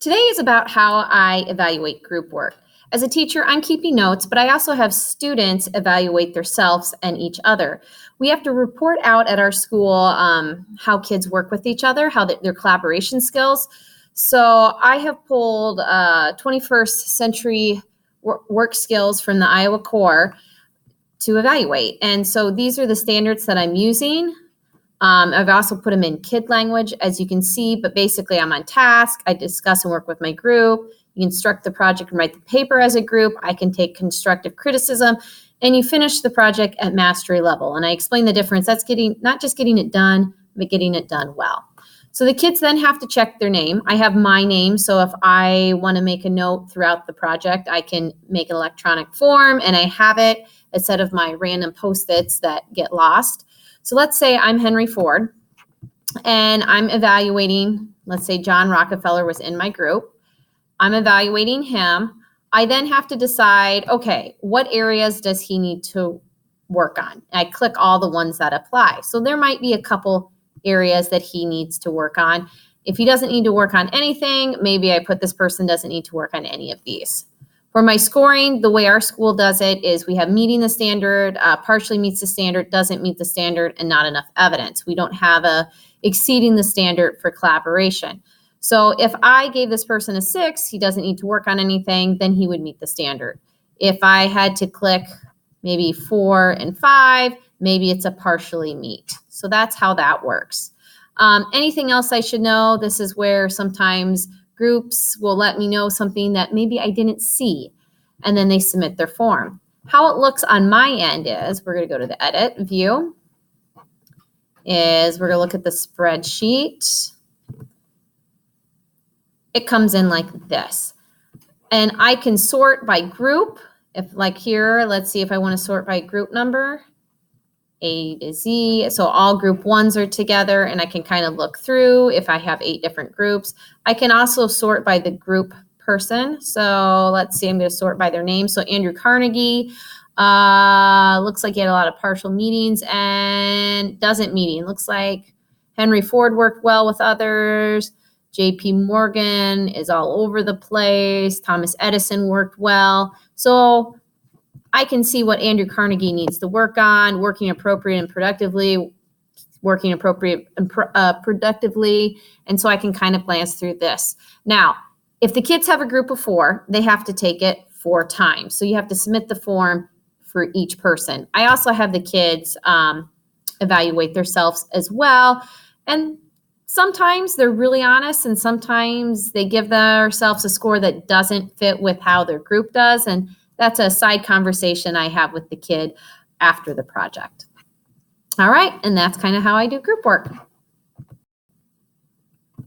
Today is about how I evaluate group work. As a teacher, I'm keeping notes, but I also have students evaluate themselves and each other. We have to report out at our school how kids work with each other, how their collaboration skills. So I have pulled 21st century work skills from the Iowa Corps to evaluate. And so these are the standards that I'm using. I've also put them in kid language, as you can see, but basically I'm on task. I discuss and work with my group. You construct the project and write the paper as a group. I can take constructive criticism, and you finish the project at mastery level. And I explain the difference. That's not just getting it done, but getting it done well. So the kids then have to check their name. I have my name, so if I want to make a note throughout the project, I can make an electronic form, and I have it instead of my random Post-its that get lost. So let's say I'm Henry Ford, and I'm evaluating, let's say John Rockefeller was in my group. I'm evaluating him. I then have to decide, okay, what areas does he need to work on? I click all the ones that apply. So there might be a couple areas that he needs to work on. If he doesn't need to work on anything, maybe I put this person doesn't need to work on any of these. For my scoring, the way our school does it is we have meeting the standard, partially meets the standard, doesn't meet the standard, and not enough evidence. We don't have a exceeding the standard for collaboration. So if I gave this person a 6, he doesn't need to work on anything, then he would meet the standard. If I had to click maybe 4 and 5, maybe it's a partially meet. So that's how that works. Anything else I should know? This is where sometimes groups will let me know something that maybe I didn't see, and then they submit their form. How it looks on my end is, we're going to go to the edit view, is we're going to look at the spreadsheet. It comes in like this, and I can sort by group. If like here, let's see if I want to sort by group number, A to Z. So all group 1s are together, and I can kind of look through if I have 8 different groups. I can also sort by the group person. So let's see, I'm going to sort by their name. So Andrew Carnegie, looks like he had a lot of partial meetings and doesn't meeting. Looks like Henry Ford worked well with others. JP Morgan is all over the place. Thomas Edison worked well. So I can see what Andrew Carnegie needs to work on, working appropriate and productively, working appropriate and productively. And so I can kind of glance through this. Now, if the kids have a group of 4, they have to take it 4 times. So you have to submit the form for each person. I also have the kids evaluate themselves as well. And sometimes they're really honest, and sometimes they give themselves a score that doesn't fit with how their group does. And that's a side conversation I have with the kid after the project. All right, and that's kind of how I do group work.